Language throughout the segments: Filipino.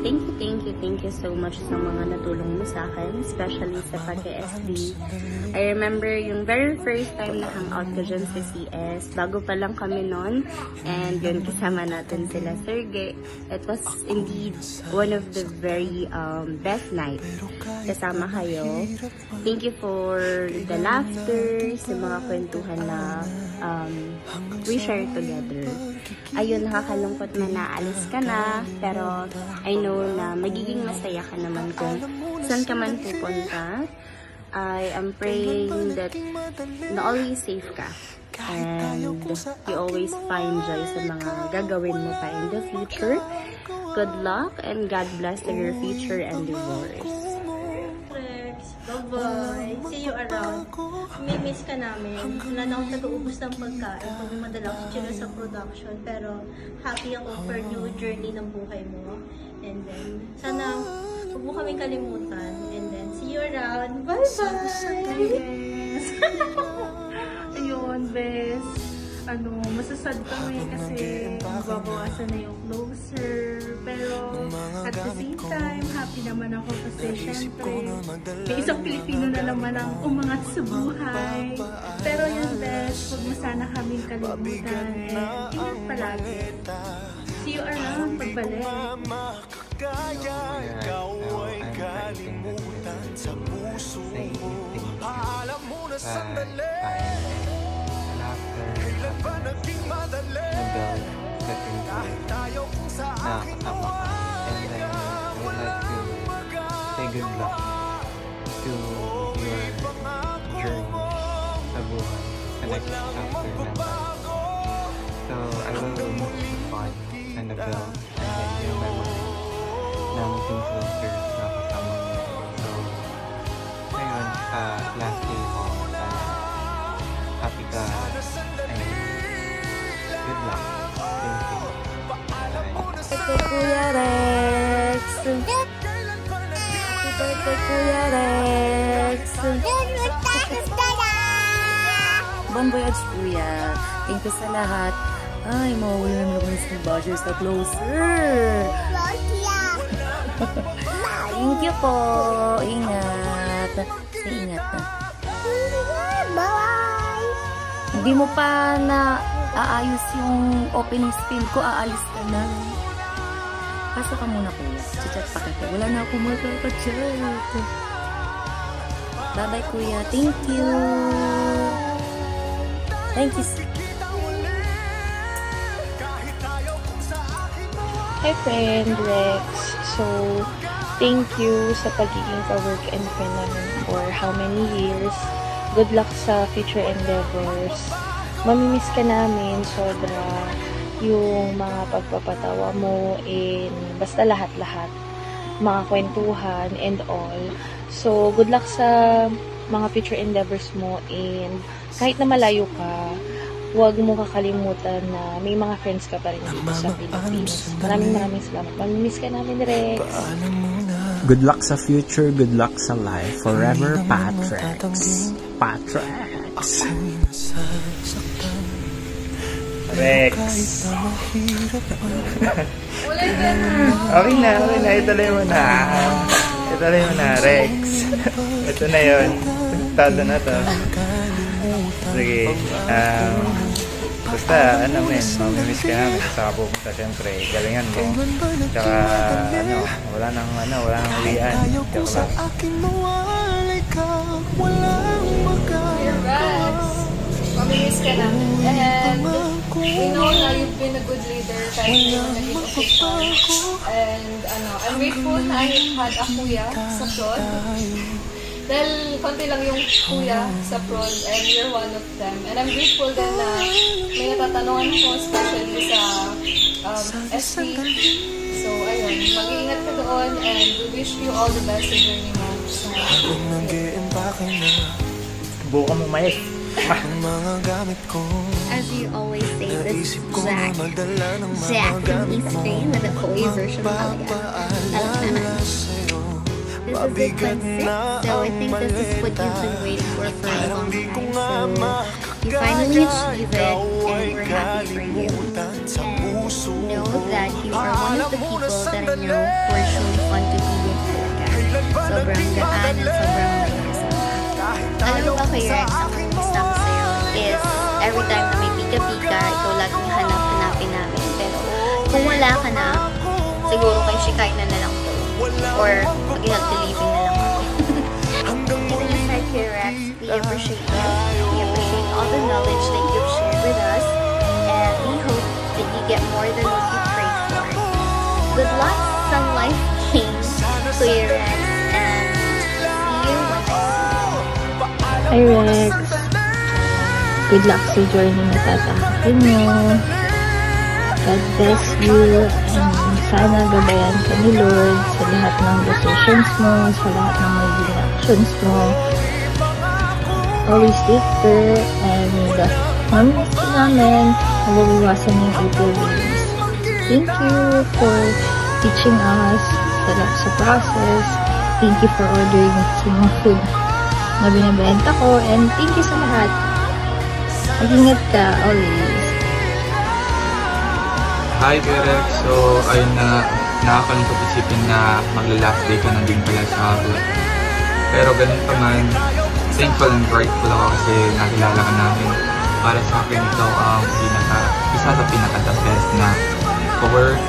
Thank you so much sa mga natulong mo sa akin, especially sa pag-SD. I remember yung very first time na hangout ko dyan sa CS, bago pa lang kami noon, and yun, kasama natin sila Sergey. It was indeed one of the very best nights kasama kayo. Thank you for the laughter, sa mga kwentuhan na we share together. Ayun, nakakalungkot na naalis ka na, pero I know na magiging masaya ka naman kung saan ka man pupunta. I am praying that na always safe ka and you always find joy sa mga gagawin mo pa in the future. Good luck and God bless to your future endeavors. Bye-bye. See you around. May miss ka namin. Wala na akong nag-uubos ng pagkain pag madalang sila sa production. Pero happy ako for new journey ng buhay mo. And then, sana huwag mo kaming kalimutan. And then, see you around. Bye-bye! Yes! Ayun, bes. Masasad kami kasi mababawasan na yung closer. Pero at the same time, happy naman ako kasi syempre may isang Pilipino na naman ang umangat sa buhay. Pero yun, bes, huwag mo sana kaming kalimutan. And ingat palagi. See you around pagbalik. Nakakatawa ka. And then, I would like to say good luck to your journey sa buhay, sa next chapter ng life. So, I will miss the fun and the build and then yung memory ng influencers na kasama mo. So, ngayon, sa last day mo, sana happy ka and good luck. Thank you. Happy Kuya Rex! Happy birthday, Kuya Rex! Bon voyage, Kuya! Thank you sa lahat. Ay, mawawala naman ako ng basher sa closer! Thank you po! Ingat! Ingat na. Bye! Hindi mo pa na aayos yung opening spill ko, aalis ka na. Pasok ka muna, Kuya. Chat pa kita. Wala na ako magkaka-chat. Bye-bye, Kuya. Thank you. Thank you. Hi, friend Rex. So, thank you sa pagiging ka-work and friend namin for how many years. Good luck sa future endeavors. Mamimiss ka namin sobra yung mga pagpapatawa mo in basta lahat-lahat, mga kwentuhan and all. So, good luck sa mga future endeavors mo and kahit na malayo ka, huwag mo kakalimutan na may mga friends ka pa rin dito sa Pilipinas. Maraming salamat. Mamimiss ka namin, Rex. Good luck sa future, good luck sa life. Forever, Patrex. Patrex. Rex. Okay na. Ituloy mo na, Rex. Ito na yun. Tado na to. Sige. Basta, mamimiss ka namin. Saka pupunta, syempre. Galingan mo. Tsaka, wala nang uwian. Tsaka Rex, mamimiss ka namin. And we know na you've been a good leader kahit na yung naging official. And I'm grateful na I had a kuya sa prod. Dahil konti lang yung kuya sa prod and you're one of them. And I'm grateful din na may natatanungan ko especially sa SC. So ayun, mag-iingat ka doon and we wish you all the best sa journey mo. buka mo, Mike. As you always say, this is Jack. Jack from East Spain with a Koi version of This is the 26th, so I think this is what you've been waiting for a long time. So you finally achieved it, and we're happy for you. And know that you you are one of the people that I know who are truly fun to be with talaga. Sobrang gaan at sobrang nakakasama. Alam mo ba, Kuya Rex, ang gusto ko sa'yo is every time na may pika-pika, ikaw laging hanapin namin. Pero kung wala ka na, siguro kayo shikain na lang to. Or mag-healthy living na lang ako. Inside Kuya Rex, we appreciate you. We appreciate all the knowledge that you've shared with us. And we hope that you get more than what you prayed for. Good luck, Sun Life King, Kuya Rex, and see you when I see you. Hi Rex! Good luck sa journey na tatahakin mo. God bless you. And sana gabayan ka ni Lord sa lahat ng decisions mo, sa lahat ng magiging actions mo. Always take care and mamimiss ka namin. Mababawasan yung April days. Thank you for teaching us sa process. Thank you for ordering sa mga food na binibenta ko. And thank you sa lahat. Mag-ingat ka always. Hi, Rex. So, ayun na, nakakalungkot isipin na magla-last day ka na din pala sa abroad. Pero ganun pa man, thankful and grateful ako kasi nakilala ka namin. Para sa akin, ito ang isa sa pinaka-the best na cowork,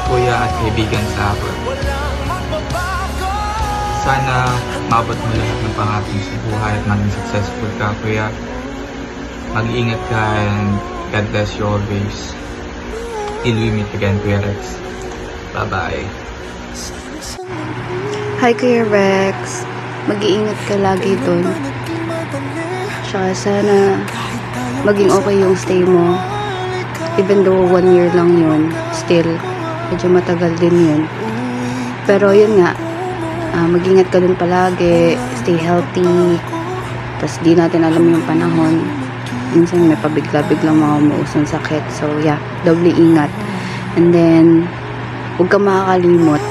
kuya at kaibigan sa abroad. Sana mabot mo lahat ng pangarap mo sa buhay at maging successful ka, kuya. Mag-iingat ka and God bless you always. Till we meet again, Kuya Rex. Bye-bye. Hi, Kuya Rex. Mag-iingat ka lagi dun. Tsaka sana maging okay yung stay mo. Even though 1 year lang yun, still, medyo matagal din yun. Pero yun nga, mag-ingat ka dun palagi, stay healthy, tas di natin alam yung panahon. Minsan may pabigla-biglang mga umuusong sakit. So yeah, doble ingat. And then, huwag ka makakalimot.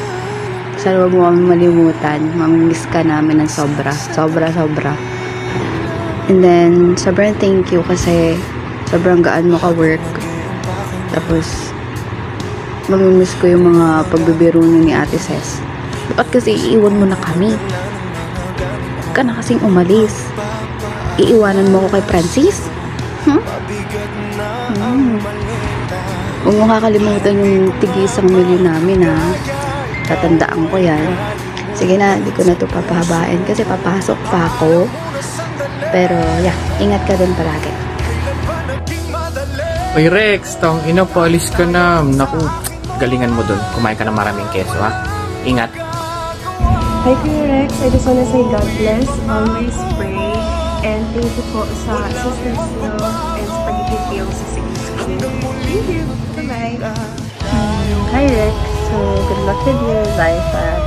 Sana huwag mo kami malimutan. Mamimiss ka namin ng sobra. Sobra. And then, sobrang thank you kasi sobrang gaan mo ka-work. Tapos, mamimiss ko yung mga pagbibiro ni Ate Ses. Bakit kasi iiwan mo na kami? Huwag ka na kasing umalis. Iiwanan mo ko kay Francis? Huwag mo kakalimutan yung tig-1 milyon namin, ha. Tatandaan ko yan. Sige na, hindi ko na ito papahabain kasi papasok pa ako. Pero, yeah, ingat ka din palagi. Uy Rex, taong ina, paalis ka na. Naku, galingan mo dun. Kumain ka ng maraming keso, ha. Ingat. Hi Kuya Rex, I just wanna say God bless, always pray, and thank you po sa assistance nyo and sa pagiging sa Sigis Queen. Thank you. Bye-bye. Hi Rex, so good luck with your life at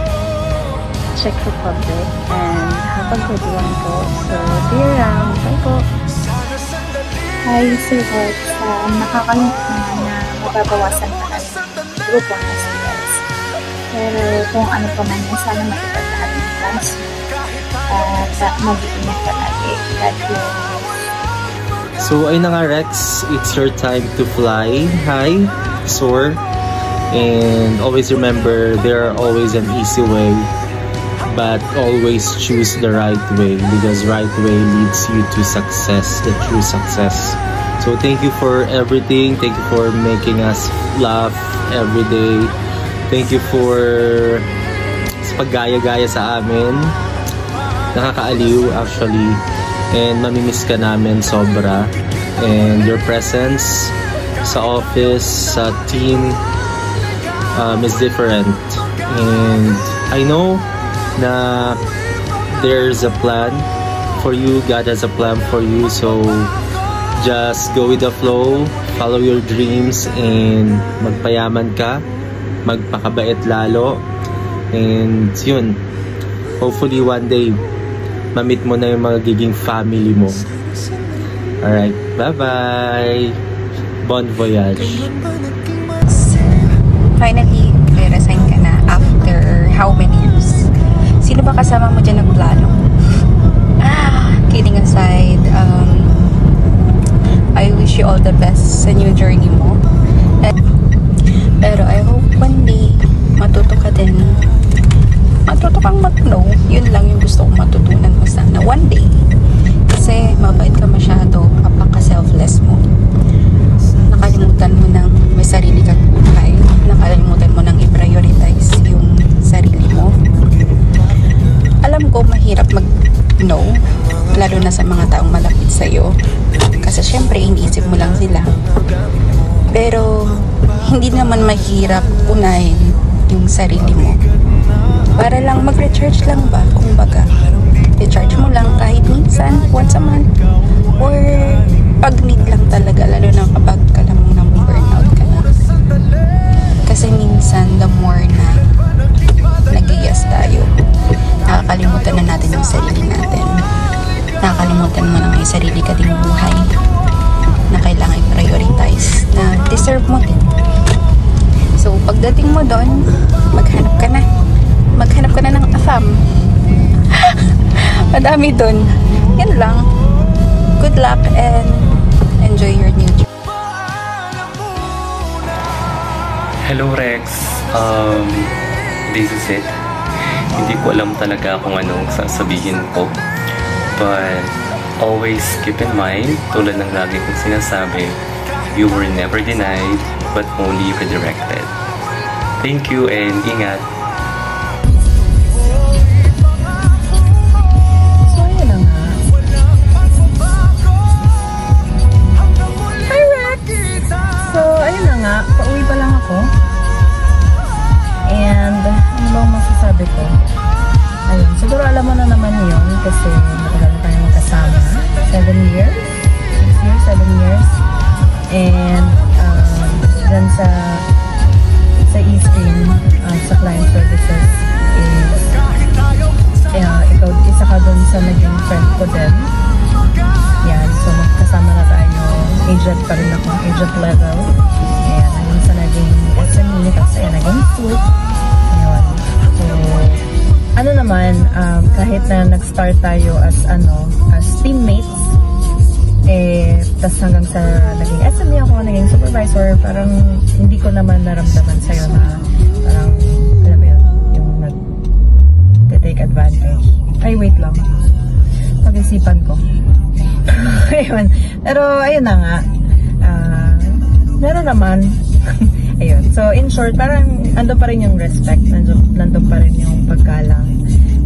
Czech Republic and have a good one po. So see you around. Bye po. Hi Sir Rex, nakakalungkot naman na mababawasan pa namin yung grupo ng CS. Pero kung ano pa man yun, sana matupad lahat ng plans mo at mag-iingat ka lagi. God bless. So ayun na nga Rex, it's your time to fly high, soar, and always remember there are always an easy way, but always choose the right way because right way leads you to success, the true success. So thank you for everything, thank you for making us laugh every day, thank you for paggaya-gaya sa amin, nakakaaliw actually. And mamimiss ka namin sobra. And your presence sa office, sa team is different. And I know na there's a plan for you. God has a plan for you. So just go with the flow, follow your dreams, and magpayaman ka, magpakabait lalo. And yun, hopefully one day ma-meet mo na yung magiging family mo. Alright, bye-bye! Bon voyage! Finally, resign ka na after how many years? Sino ba kasama mo dyan nagplano? Kidding aside, I wish you all the best sa new journey mo. Pero I hope one day, matuto ka din. Matuto kang mag-no. Yun lang yung gusto kong matutunan mo sana. One day. Kasi mabait ka masyado. Apaka-selfless mo. Nakalimutan mo ng may sarili kang buhay. Nakalimutan mo nang i-prioritize yung sarili mo. Alam ko mahirap mag-no. Lalo na sa mga taong malapit sa'yo. Kasi syempre, iniisip mo lang sila. Pero, hindi naman mahirap unahin yung sarili mo. Para lang mag-recharge lang ba? Kung baga, recharge mo lang kahit minsan, once a month. Or, pag need lang talaga, lalo na kapag kalamang nang burnout ka na. Kasi minsan, the more na nag-igas tayo, nakakalimutan na natin yung sarili natin. Nakakalimutan mo na may sarili ka ding buhay na kailangan i-prioritize, na deserve mo din. So, pagdating mo doon, maghanap ka na. Maghanap ka na ng afam. Madami doon. Yan lang. Good luck and enjoy your new job. Hello Rex, this is it. Hindi ko alam talaga kung anong sasabihin ko. But always keep in mind, tulad ng lagi kong sinasabi, you were never denied, but only redirected. Thank you and ingat! Pauwi pa lang ako. And ano bang masasabi ko? Ayun, siguro alam mo na naman yun kasi matagal na tayo magkasama. 7 years? 6 years? 7 years? And dyan sa e-stream, sa client services is ikaw, isa ka dun sa naging friend ko din. Yan, so magkasama na tayo. Agent pa rin ako, agent level. Ayan, hanggang sa naging SME, tapos ayan, naging suit. Ayun. So, ano naman, kahit na nag-start tayo as teammates, tapos hanggang sa naging SME ako, naging supervisor, parang hindi ko naman naramdaman sa'yo na parang, alam mo yun, yung nag-take advantage. Ay, wait lang. Pag-isipan ko. Ayun. Pero, ayun na nga. Meron naman. Ayun. So, in short, parang ando pa rin yung respect. Nandun pa rin yung paggalang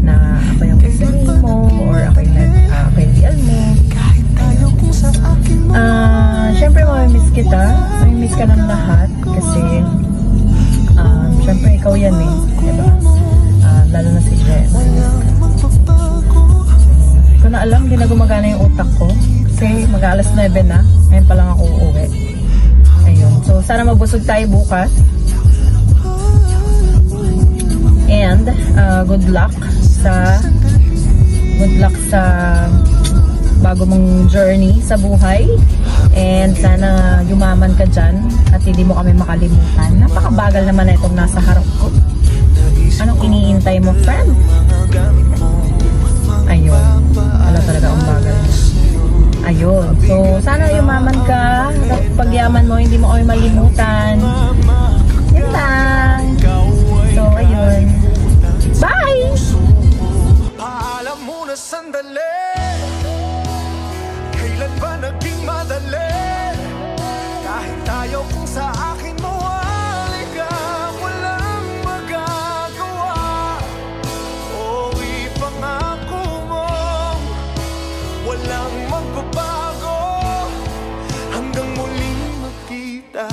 na ako yung kasali mo or ako yung DL mo. Siyempre, mamimiss kita. Mamimiss ka ng lahat kasi siyempre, ikaw yan eh. Diba? Lalo na si Jen. Hindi ko na alam, hindi na gumagana yung utak ko. Kasi mag-alas 9 na. Ngayon pa lang ako uuwi. Ayun. So, sana magbusog tayo bukas. And, good luck sa bago mong journey sa buhay. And sana yumaman ka dyan at hindi mo kami makalimutan. Napakabagal naman na itong nasa harap ko. Anong iniintay mo, friend? Ayun. Wala talaga ang bagal. Ayun. So, sana yumaman ka. Pag yaman mo, hindi mo kami malimutan. Yun lang. So, ayun. Bye! Paalam muna sandali. Kailan ba naging madali? Kahit tayo kung sa akin mo aligang walang magagawa. O ipangako mo walang magbabago hanggang muling magkita.